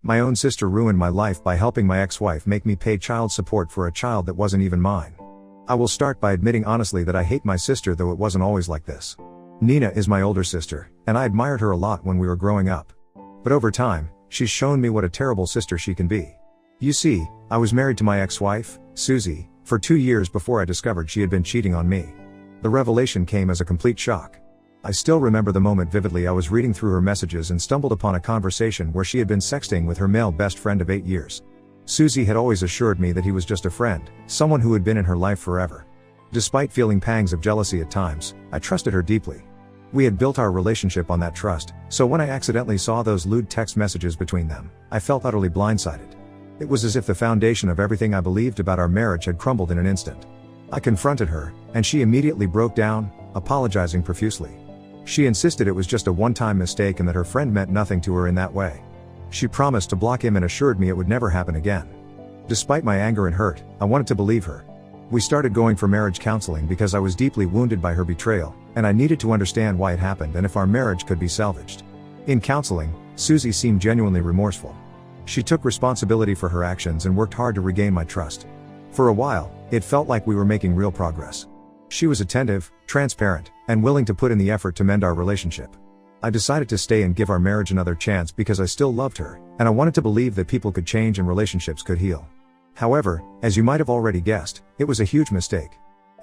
My own sister ruined my life by helping my ex-wife make me pay child support for a child that wasn't even mine. I will start by admitting honestly that I hate my sister, though it wasn't always like this. Nina is my older sister, and I admired her a lot when we were growing up. But over time, she's shown me what a terrible sister she can be. You see, I was married to my ex-wife, Susie, for 2 years before I discovered she had been cheating on me. The revelation came as a complete shock. I still remember the moment vividly. I was reading through her messages and stumbled upon a conversation where she had been sexting with her male best friend of 8 years. Susie had always assured me that he was just a friend, someone who had been in her life forever. Despite feeling pangs of jealousy at times, I trusted her deeply. We had built our relationship on that trust, so when I accidentally saw those lewd text messages between them, I felt utterly blindsided. It was as if the foundation of everything I believed about our marriage had crumbled in an instant. I confronted her, and she immediately broke down, apologizing profusely. She insisted it was just a one-time mistake and that her friend meant nothing to her in that way. She promised to block him and assured me it would never happen again. Despite my anger and hurt, I wanted to believe her. We started going for marriage counseling because I was deeply wounded by her betrayal, and I needed to understand why it happened and if our marriage could be salvaged. In counseling, Susie seemed genuinely remorseful. She took responsibility for her actions and worked hard to regain my trust. For a while, it felt like we were making real progress. She was attentive, transparent, and willing to put in the effort to mend our relationship. I decided to stay and give our marriage another chance because I still loved her, and I wanted to believe that people could change and relationships could heal. However, as you might have already guessed, it was a huge mistake.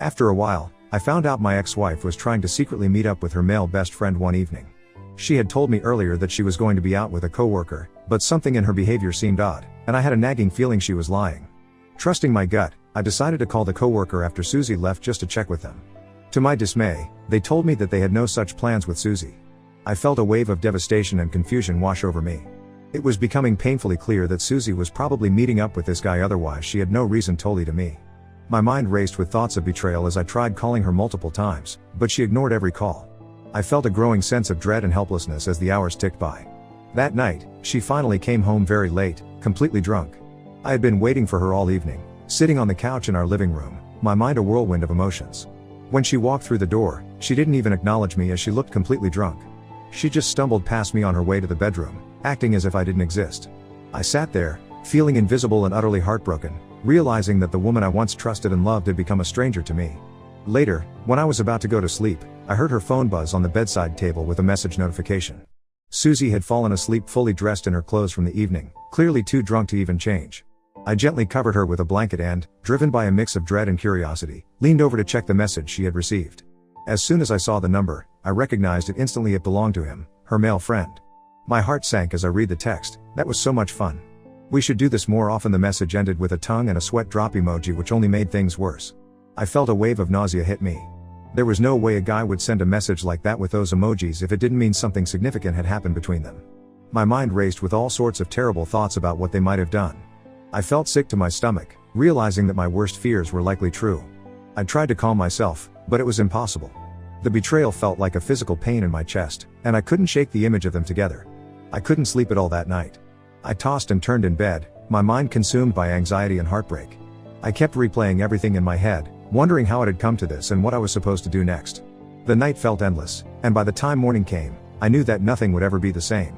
After a while, I found out my ex-wife was trying to secretly meet up with her male best friend one evening. She had told me earlier that she was going to be out with a coworker, but something in her behavior seemed odd, and I had a nagging feeling she was lying. Trusting my gut, I decided to call the coworker after Susie left just to check with them. To my dismay, they told me that they had no such plans with Susie. I felt a wave of devastation and confusion wash over me. It was becoming painfully clear that Susie was probably meeting up with this guy, otherwise she had no reason to lie to me. My mind raced with thoughts of betrayal as I tried calling her multiple times, but she ignored every call. I felt a growing sense of dread and helplessness as the hours ticked by. That night, she finally came home very late, completely drunk. I had been waiting for her all evening, sitting on the couch in our living room, my mind a whirlwind of emotions. When she walked through the door, she didn't even acknowledge me as she looked completely drunk. She just stumbled past me on her way to the bedroom, acting as if I didn't exist. I sat there, feeling invisible and utterly heartbroken, realizing that the woman I once trusted and loved had become a stranger to me. Later, when I was about to go to sleep, I heard her phone buzz on the bedside table with a message notification. Susie had fallen asleep fully dressed in her clothes from the evening, clearly too drunk to even change. I gently covered her with a blanket and, driven by a mix of dread and curiosity, leaned over to check the message she had received. As soon as I saw the number, I recognized it instantly. It belonged to him, her male friend. My heart sank as I read the text. That was so much fun. We should do this more often. The message ended with a tongue and a sweat drop emoji, which only made things worse. I felt a wave of nausea hit me. There was no way a guy would send a message like that with those emojis if it didn't mean something significant had happened between them. My mind raced with all sorts of terrible thoughts about what they might have done. I felt sick to my stomach, realizing that my worst fears were likely true. I tried to calm myself, but it was impossible. The betrayal felt like a physical pain in my chest, and I couldn't shake the image of them together. I couldn't sleep at all that night. I tossed and turned in bed, my mind consumed by anxiety and heartbreak. I kept replaying everything in my head, wondering how it had come to this and what I was supposed to do next. The night felt endless, and by the time morning came, I knew that nothing would ever be the same.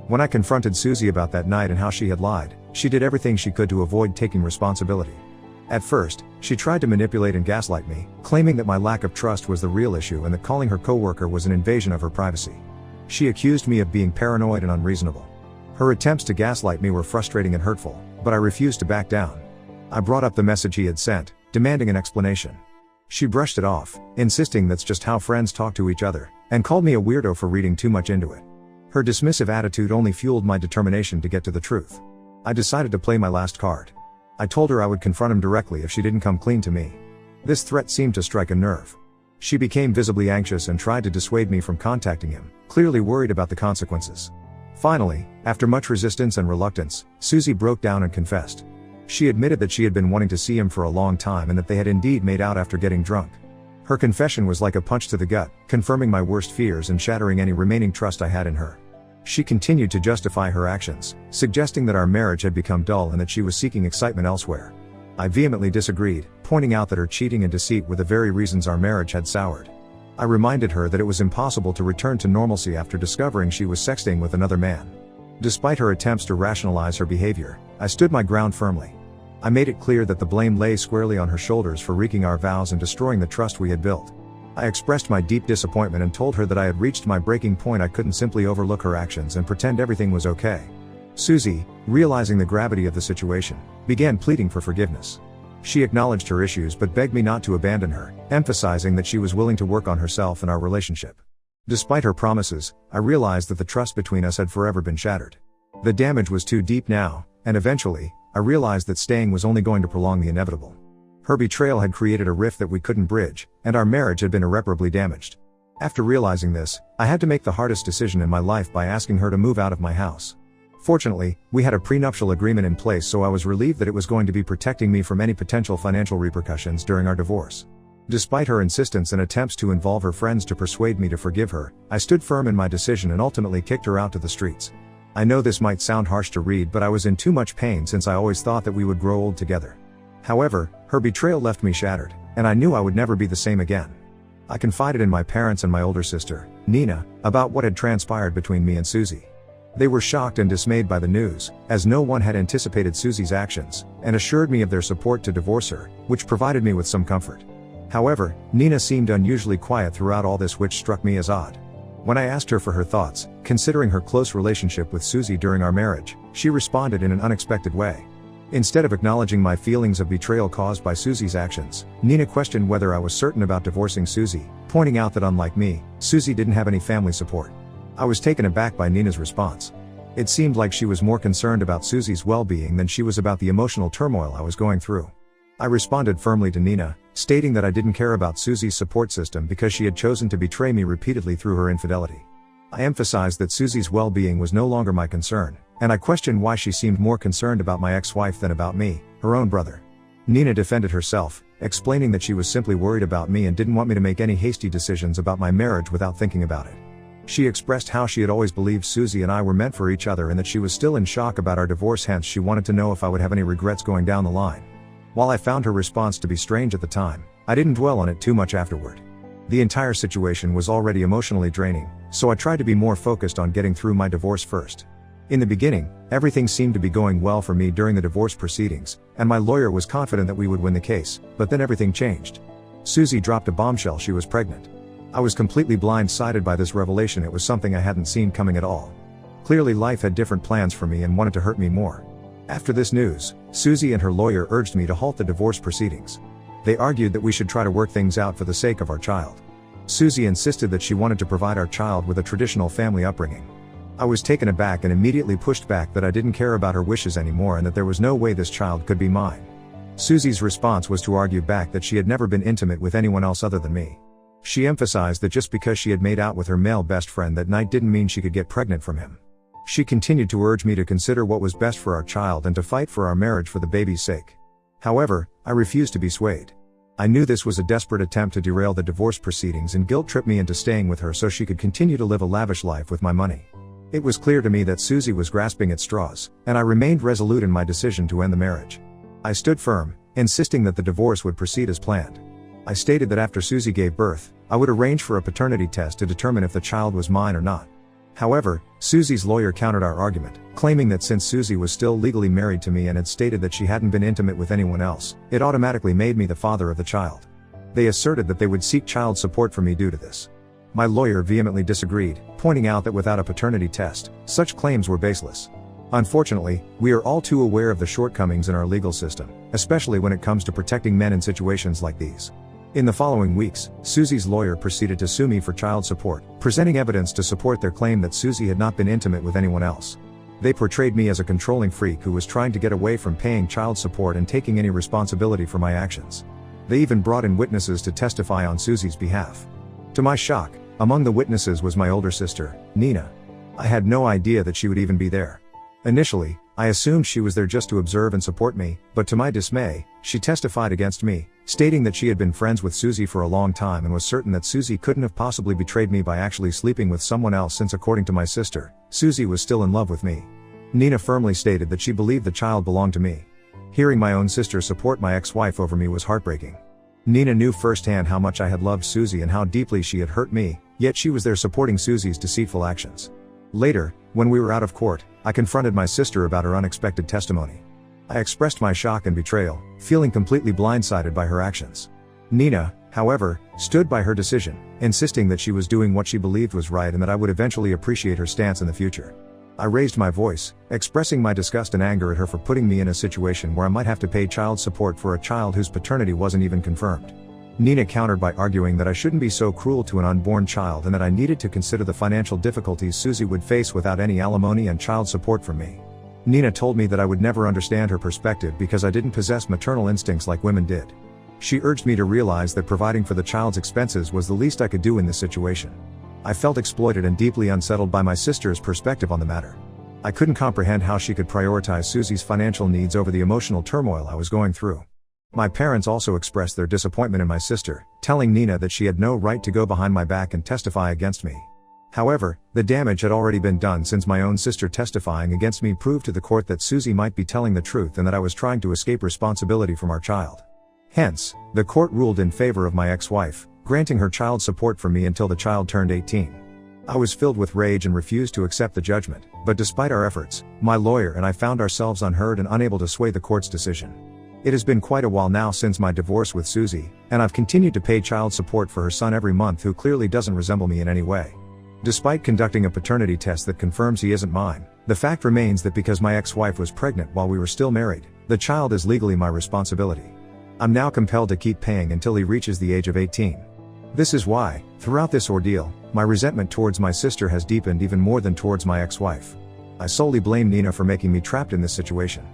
When I confronted Susie about that night and how she had lied, she did everything she could to avoid taking responsibility. At first, she tried to manipulate and gaslight me, claiming that my lack of trust was the real issue and that calling her coworker was an invasion of her privacy. She accused me of being paranoid and unreasonable. Her attempts to gaslight me were frustrating and hurtful, but I refused to back down. I brought up the message he had sent, demanding an explanation. She brushed it off, insisting that's just how friends talk to each other, and called me a weirdo for reading too much into it. Her dismissive attitude only fueled my determination to get to the truth. I decided to play my last card. I told her I would confront him directly if she didn't come clean to me. This threat seemed to strike a nerve. She became visibly anxious and tried to dissuade me from contacting him, clearly worried about the consequences. Finally, after much resistance and reluctance, Susie broke down and confessed. She admitted that she had been wanting to see him for a long time and that they had indeed made out after getting drunk. Her confession was like a punch to the gut, confirming my worst fears and shattering any remaining trust I had in her. She continued to justify her actions, suggesting that our marriage had become dull and that she was seeking excitement elsewhere. I vehemently disagreed, pointing out that her cheating and deceit were the very reasons our marriage had soured. I reminded her that it was impossible to return to normalcy after discovering she was sexting with another man. Despite her attempts to rationalize her behavior, I stood my ground firmly. I made it clear that the blame lay squarely on her shoulders for wreaking our vows and destroying the trust we had built. I expressed my deep disappointment and told her that I had reached my breaking point. I couldn't simply overlook her actions and pretend everything was okay. Susie, realizing the gravity of the situation, began pleading for forgiveness. She acknowledged her issues but begged me not to abandon her, emphasizing that she was willing to work on herself and our relationship. Despite her promises, I realized that the trust between us had forever been shattered. The damage was too deep now, and eventually, I realized that staying was only going to prolong the inevitable. Her betrayal had created a rift that we couldn't bridge, and our marriage had been irreparably damaged. After realizing this, I had to make the hardest decision in my life by asking her to move out of my house. Fortunately, we had a prenuptial agreement in place, so I was relieved that it was going to be protecting me from any potential financial repercussions during our divorce. Despite her insistence and attempts to involve her friends to persuade me to forgive her, I stood firm in my decision and ultimately kicked her out to the streets. I know this might sound harsh to read, but I was in too much pain since I always thought that we would grow old together. However, her betrayal left me shattered, and I knew I would never be the same again. I confided in my parents and my older sister, Nina, about what had transpired between me and Susie. They were shocked and dismayed by the news, as no one had anticipated Susie's actions, and assured me of their support to divorce her, which provided me with some comfort. However, Nina seemed unusually quiet throughout all this, which struck me as odd. When I asked her for her thoughts, considering her close relationship with Susie during our marriage, she responded in an unexpected way. Instead of acknowledging my feelings of betrayal caused by Susie's actions, Nina questioned whether I was certain about divorcing Susie, pointing out that unlike me, Susie didn't have any family support. I was taken aback by Nina's response. It seemed like she was more concerned about Susie's well-being than she was about the emotional turmoil I was going through. I responded firmly to Nina, stating that I didn't care about Susie's support system because she had chosen to betray me repeatedly through her infidelity. I emphasized that Susie's well-being was no longer my concern, and I questioned why she seemed more concerned about my ex-wife than about me, her own brother. Nina defended herself, explaining that she was simply worried about me and didn't want me to make any hasty decisions about my marriage without thinking about it. She expressed how she had always believed Susie and I were meant for each other and that she was still in shock about our divorce, hence she wanted to know if I would have any regrets going down the line. While I found her response to be strange at the time, I didn't dwell on it too much afterward. The entire situation was already emotionally draining, so I tried to be more focused on getting through my divorce first. In the beginning, everything seemed to be going well for me during the divorce proceedings, and my lawyer was confident that we would win the case, but then everything changed. Susie dropped a bombshell: she was pregnant. I was completely blindsided by this revelation. It was something I hadn't seen coming at all. Clearly life had different plans for me and wanted to hurt me more. After this news, Susie and her lawyer urged me to halt the divorce proceedings. They argued that we should try to work things out for the sake of our child. Susie insisted that she wanted to provide our child with a traditional family upbringing. I was taken aback and immediately pushed back that I didn't care about her wishes anymore and that there was no way this child could be mine. Susie's response was to argue back that she had never been intimate with anyone else other than me. She emphasized that just because she had made out with her male best friend that night didn't mean she could get pregnant from him. She continued to urge me to consider what was best for our child and to fight for our marriage for the baby's sake. However, I refused to be swayed. I knew this was a desperate attempt to derail the divorce proceedings and guilt-trip me into staying with her so she could continue to live a lavish life with my money. It was clear to me that Susie was grasping at straws, and I remained resolute in my decision to end the marriage. I stood firm, insisting that the divorce would proceed as planned. I stated that after Susie gave birth, I would arrange for a paternity test to determine if the child was mine or not. However, Susie's lawyer countered our argument, claiming that since Susie was still legally married to me and had stated that she hadn't been intimate with anyone else, it automatically made me the father of the child. They asserted that they would seek child support for me due to this. My lawyer vehemently disagreed, pointing out that without a paternity test, such claims were baseless. Unfortunately, we are all too aware of the shortcomings in our legal system, especially when it comes to protecting men in situations like these. In the following weeks, Susie's lawyer proceeded to sue me for child support, presenting evidence to support their claim that Susie had not been intimate with anyone else. They portrayed me as a controlling freak who was trying to get away from paying child support and taking any responsibility for my actions. They even brought in witnesses to testify on Susie's behalf. To my shock, among the witnesses was my older sister, Nina. I had no idea that she would even be there. Initially, I assumed she was there just to observe and support me, but to my dismay, she testified against me, stating that she had been friends with Susie for a long time and was certain that Susie couldn't have possibly betrayed me by actually sleeping with someone else since, according to my sister, Susie was still in love with me. Nina firmly stated that she believed the child belonged to me. Hearing my own sister support my ex-wife over me was heartbreaking. Nina knew firsthand how much I had loved Susie and how deeply she had hurt me, yet she was there supporting Susie's deceitful actions. Later, when we were out of court, I confronted my sister about her unexpected testimony. I expressed my shock and betrayal, feeling completely blindsided by her actions. Nina, however, stood by her decision, insisting that she was doing what she believed was right and that I would eventually appreciate her stance in the future. I raised my voice, expressing my disgust and anger at her for putting me in a situation where I might have to pay child support for a child whose paternity wasn't even confirmed. Nina countered by arguing that I shouldn't be so cruel to an unborn child and that I needed to consider the financial difficulties Susie would face without any alimony and child support from me. Nina told me that I would never understand her perspective because I didn't possess maternal instincts like women did. She urged me to realize that providing for the child's expenses was the least I could do in this situation. I felt exploited and deeply unsettled by my sister's perspective on the matter. I couldn't comprehend how she could prioritize Susie's financial needs over the emotional turmoil I was going through. My parents also expressed their disappointment in my sister, telling Nina that she had no right to go behind my back and testify against me. However, the damage had already been done since my own sister testifying against me proved to the court that Susie might be telling the truth and that I was trying to escape responsibility from our child. Hence, the court ruled in favor of my ex-wife, granting her child support for me until the child turned 18. I was filled with rage and refused to accept the judgment, but despite our efforts, my lawyer and I found ourselves unheard and unable to sway the court's decision. It has been quite a while now since my divorce with Susie, and I've continued to pay child support for her son every month who clearly doesn't resemble me in any way. Despite conducting a paternity test that confirms he isn't mine, the fact remains that because my ex-wife was pregnant while we were still married, the child is legally my responsibility. I'm now compelled to keep paying until he reaches the age of 18. This is why, throughout this ordeal, my resentment towards my sister has deepened even more than towards my ex-wife. I solely blame Nina for making me trapped in this situation.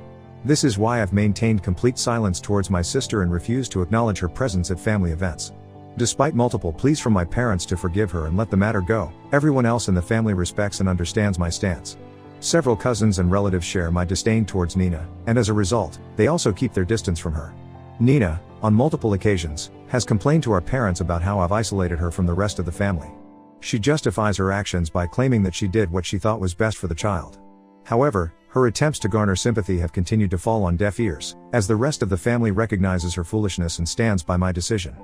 This is why I've maintained complete silence towards my sister and refused to acknowledge her presence at family events. Despite multiple pleas from my parents to forgive her and let the matter go, everyone else in the family respects and understands my stance. Several cousins and relatives share my disdain towards Nina, and as a result, they also keep their distance from her. Nina, on multiple occasions, has complained to our parents about how I've isolated her from the rest of the family. She justifies her actions by claiming that she did what she thought was best for the child. However, her attempts to garner sympathy have continued to fall on deaf ears, as the rest of the family recognizes her foolishness and stands by my decision.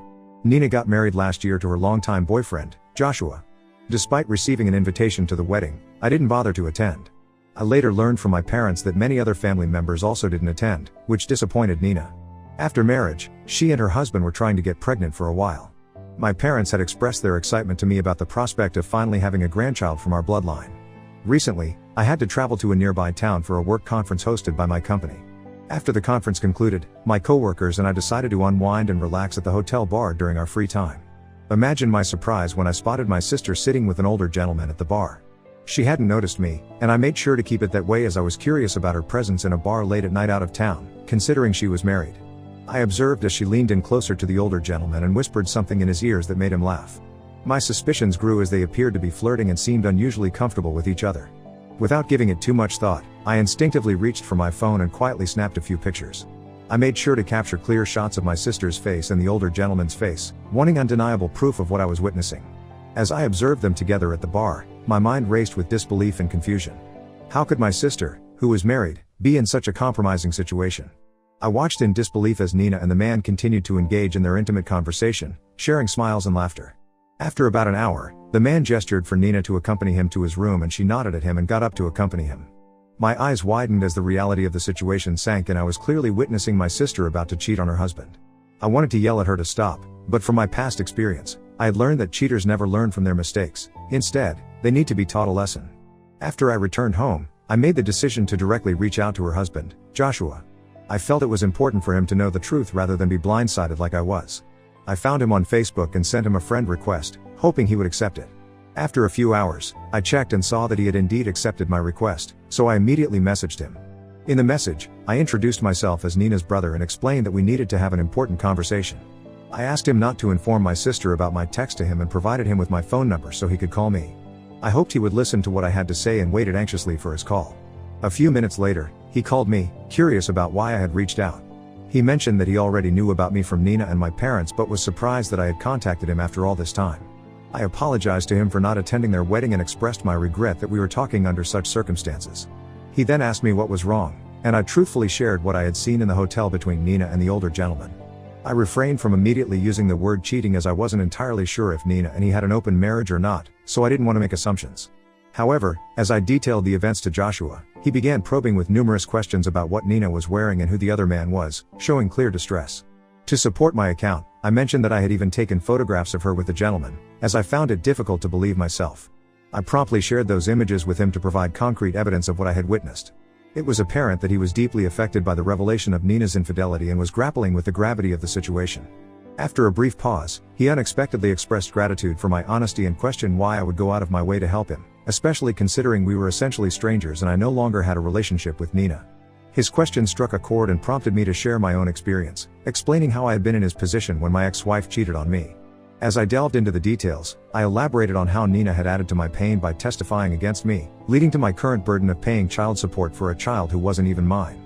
Nina got married last year to her longtime boyfriend, Joshua. Despite receiving an invitation to the wedding, I didn't bother to attend. I later learned from my parents that many other family members also didn't attend, which disappointed Nina. After marriage, she and her husband were trying to get pregnant for a while. My parents had expressed their excitement to me about the prospect of finally having a grandchild from our bloodline. Recently, I had to travel to a nearby town for a work conference hosted by my company. After the conference concluded, my coworkers and I decided to unwind and relax at the hotel bar during our free time. Imagine my surprise when I spotted my sister sitting with an older gentleman at the bar. She hadn't noticed me, and I made sure to keep it that way as I was curious about her presence in a bar late at night out of town, considering she was married. I observed as she leaned in closer to the older gentleman and whispered something in his ears that made him laugh. My suspicions grew as they appeared to be flirting and seemed unusually comfortable with each other. Without giving it too much thought, I instinctively reached for my phone and quietly snapped a few pictures. I made sure to capture clear shots of my sister's face and the older gentleman's face, wanting undeniable proof of what I was witnessing. As I observed them together at the bar, my mind raced with disbelief and confusion. How could my sister, who was married, be in such a compromising situation? I watched in disbelief as Nina and the man continued to engage in their intimate conversation, sharing smiles and laughter. After about an hour, the man gestured for Nina to accompany him to his room and she nodded at him and got up to accompany him. My eyes widened as the reality of the situation sank and I was clearly witnessing my sister about to cheat on her husband. I wanted to yell at her to stop, but from my past experience, I had learned that cheaters never learn from their mistakes. Instead, they need to be taught a lesson. After I returned home, I made the decision to directly reach out to her husband, Joshua. I felt it was important for him to know the truth rather than be blindsided like I was. I found him on Facebook and sent him a friend request, hoping he would accept it. After a few hours, I checked and saw that he had indeed accepted my request, so I immediately messaged him. In the message, I introduced myself as Nina's brother and explained that we needed to have an important conversation. I asked him not to inform my sister about my text to him and provided him with my phone number so he could call me. I hoped he would listen to what I had to say and waited anxiously for his call. A few minutes later, he called me, curious about why I had reached out. He mentioned that he already knew about me from Nina and my parents but was surprised that I had contacted him after all this time. I apologized to him for not attending their wedding and expressed my regret that we were talking under such circumstances. He then asked me what was wrong, and I truthfully shared what I had seen in the hotel between Nina and the older gentleman. I refrained from immediately using the word cheating as I wasn't entirely sure if Nina and he had an open marriage or not, so I didn't want to make assumptions. However, as I detailed the events to Joshua, he began probing with numerous questions about what Nina was wearing and who the other man was, showing clear distress. To support my account, I mentioned that I had even taken photographs of her with the gentleman, as I found it difficult to believe myself. I promptly shared those images with him to provide concrete evidence of what I had witnessed. It was apparent that he was deeply affected by the revelation of Nina's infidelity and was grappling with the gravity of the situation. After a brief pause, he unexpectedly expressed gratitude for my honesty and questioned why I would go out of my way to help him, especially considering we were essentially strangers and I no longer had a relationship with Nina. His question struck a chord and prompted me to share my own experience, explaining how I had been in his position when my ex-wife cheated on me. As I delved into the details, I elaborated on how Nina had added to my pain by testifying against me, leading to my current burden of paying child support for a child who wasn't even mine.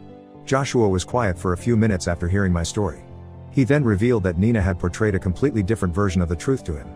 Joshua was quiet for a few minutes after hearing my story. He then revealed that Nina had portrayed a completely different version of the truth to him.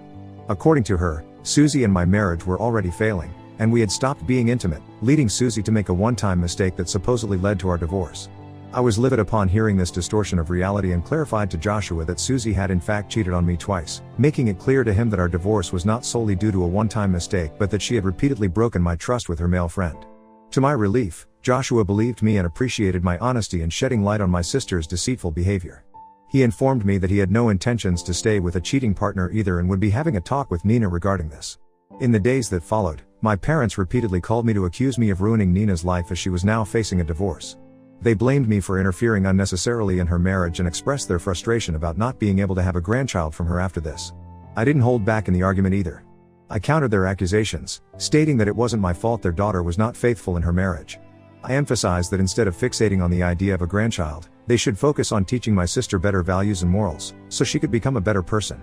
According to her, Susie and my marriage were already failing, and we had stopped being intimate, leading Susie to make a one-time mistake that supposedly led to our divorce. I was livid upon hearing this distortion of reality and clarified to Joshua that Susie had in fact cheated on me twice, making it clear to him that our divorce was not solely due to a one-time mistake but that she had repeatedly broken my trust with her male friend. To my relief, Joshua believed me and appreciated my honesty in shedding light on my sister's deceitful behavior. He informed me that he had no intentions to stay with a cheating partner either and would be having a talk with Nina regarding this. In the days that followed, my parents repeatedly called me to accuse me of ruining Nina's life as she was now facing a divorce. They blamed me for interfering unnecessarily in her marriage and expressed their frustration about not being able to have a grandchild from her after this. I didn't hold back in the argument either. I countered their accusations, stating that it wasn't my fault their daughter was not faithful in her marriage. I emphasized that instead of fixating on the idea of a grandchild, they should focus on teaching my sister better values and morals, so she could become a better person.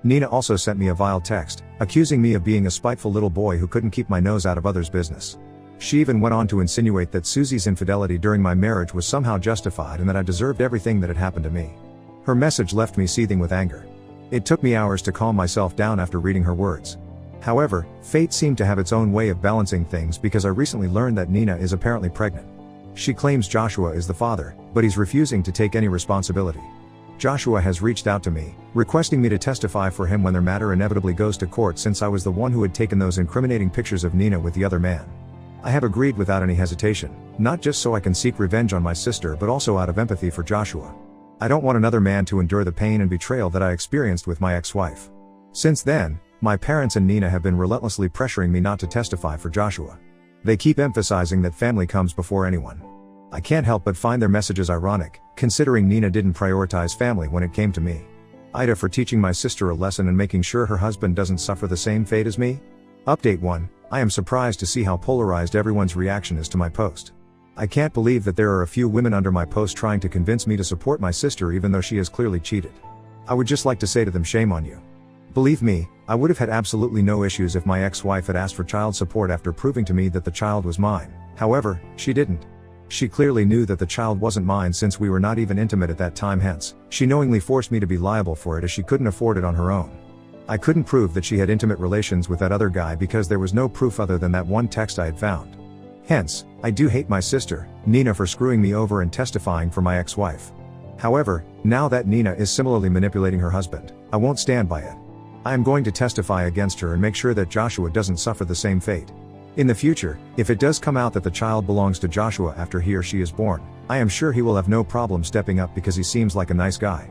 Nina also sent me a vile text, accusing me of being a spiteful little boy who couldn't keep my nose out of others' business. She even went on to insinuate that Susie's infidelity during my marriage was somehow justified and that I deserved everything that had happened to me. Her message left me seething with anger. It took me hours to calm myself down after reading her words. However, fate seemed to have its own way of balancing things because I recently learned that Nina is apparently pregnant. She claims Joshua is the father, but he's refusing to take any responsibility. Joshua has reached out to me, requesting me to testify for him when their matter inevitably goes to court since I was the one who had taken those incriminating pictures of Nina with the other man. I have agreed without any hesitation, not just so I can seek revenge on my sister but also out of empathy for Joshua. I don't want another man to endure the pain and betrayal that I experienced with my ex-wife. Since then, my parents and Nina have been relentlessly pressuring me not to testify for Joshua. They keep emphasizing that family comes before anyone. I can't help but find their messages ironic, considering Nina didn't prioritize family when it came to me. IDA for teaching my sister a lesson and making sure her husband doesn't suffer the same fate as me. Update 1. I am surprised to see how polarized everyone's reaction is to my post. I can't believe that there are a few women under my post trying to convince me to support my sister even though she has clearly cheated. I would just like to say to them, shame on you. Believe me, I would have had absolutely no issues if my ex-wife had asked for child support after proving to me that the child was mine. However, she didn't. She clearly knew that the child wasn't mine since we were not even intimate at that time, hence, she knowingly forced me to be liable for it as she couldn't afford it on her own. I couldn't prove that she had intimate relations with that other guy because there was no proof other than that one text I had found. Hence, I do hate my sister, Nina, for screwing me over and testifying for my ex-wife. However, now that Nina is similarly manipulating her husband, I won't stand by it. I am going to testify against her and make sure that Joshua doesn't suffer the same fate. In the future, if it does come out that the child belongs to Joshua after he or she is born, I am sure he will have no problem stepping up because he seems like a nice guy.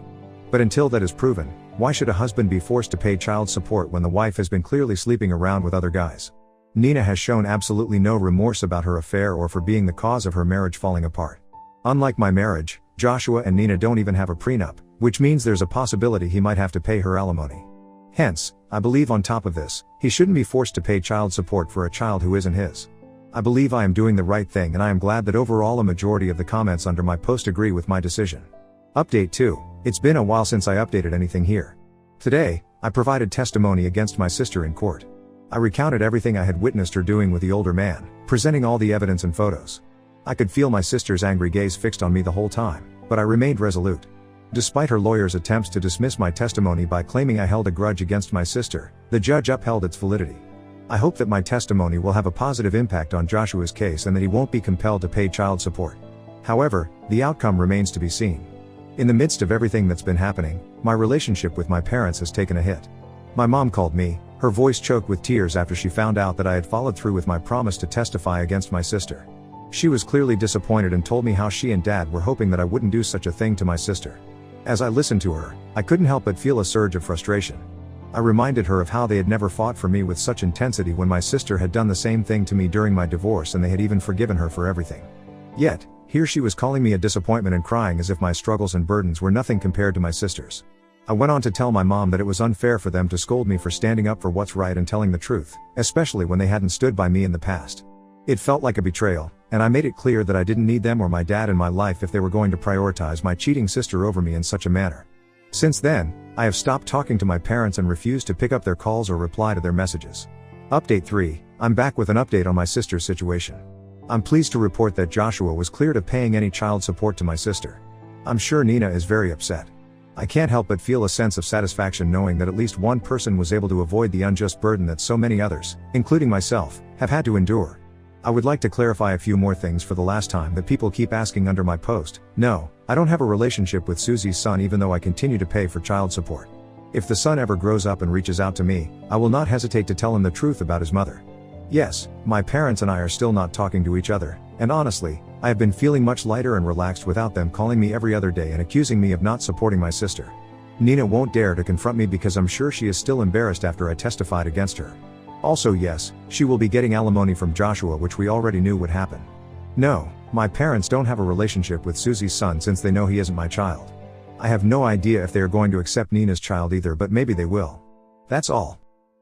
But until that is proven, why should a husband be forced to pay child support when the wife has been clearly sleeping around with other guys? Nina has shown absolutely no remorse about her affair or for being the cause of her marriage falling apart. Unlike my marriage, Joshua and Nina don't even have a prenup, which means there's a possibility he might have to pay her alimony. Hence, I believe on top of this, he shouldn't be forced to pay child support for a child who isn't his. I believe I am doing the right thing and I am glad that overall a majority of the comments under my post agree with my decision. Update 2. It's been a while since I updated anything here. Today, I provided testimony against my sister in court. I recounted everything I had witnessed her doing with the older man, presenting all the evidence and photos. I could feel my sister's angry gaze fixed on me the whole time, but I remained resolute. Despite her lawyer's attempts to dismiss my testimony by claiming I held a grudge against my sister, the judge upheld its validity. I hope that my testimony will have a positive impact on Joshua's case and that he won't be compelled to pay child support. However, the outcome remains to be seen. In the midst of everything that's been happening, my relationship with my parents has taken a hit. My mom called me, Her voice choked with tears after she found out that I had followed through with my promise to testify against my sister. She was clearly disappointed and told me how she and Dad were hoping that I wouldn't do such a thing to my sister. As I listened to her, I couldn't help but feel a surge of frustration. I reminded her of how they had never fought for me with such intensity when my sister had done the same thing to me during my divorce, and they had even forgiven her for everything. Yet, here she was calling me a disappointment and crying as if my struggles and burdens were nothing compared to my sister's. I went on to tell my mom that it was unfair for them to scold me for standing up for what's right and telling the truth, especially when they hadn't stood by me in the past. It felt like a betrayal, and I made it clear that I didn't need them or my dad in my life if they were going to prioritize my cheating sister over me in such a manner. Since then, I have stopped talking to my parents and refused to pick up their calls or reply to their messages. Update 3, I'm back with an update on my sister's situation. I'm pleased to report that Joshua was cleared of paying any child support to my sister. I'm sure Nina is very upset. I can't help but feel a sense of satisfaction knowing that at least one person was able to avoid the unjust burden that so many others, including myself, have had to endure. I would like to clarify a few more things for the last time that people keep asking under my post. No, I don't have a relationship with Susie's son even though I continue to pay for child support. If the son ever grows up and reaches out to me, I will not hesitate to tell him the truth about his mother. Yes, my parents and I are still not talking to each other, and honestly, I have been feeling much lighter and relaxed without them calling me every other day and accusing me of not supporting my sister. Nina won't dare to confront me because I'm sure she is still embarrassed after I testified against her. Also yes, she will be getting alimony from Joshua, which we already knew would happen. No, my parents don't have a relationship with Susie's son since they know he isn't my child. I have no idea if they are going to accept Nina's child either, but maybe they will. That's all.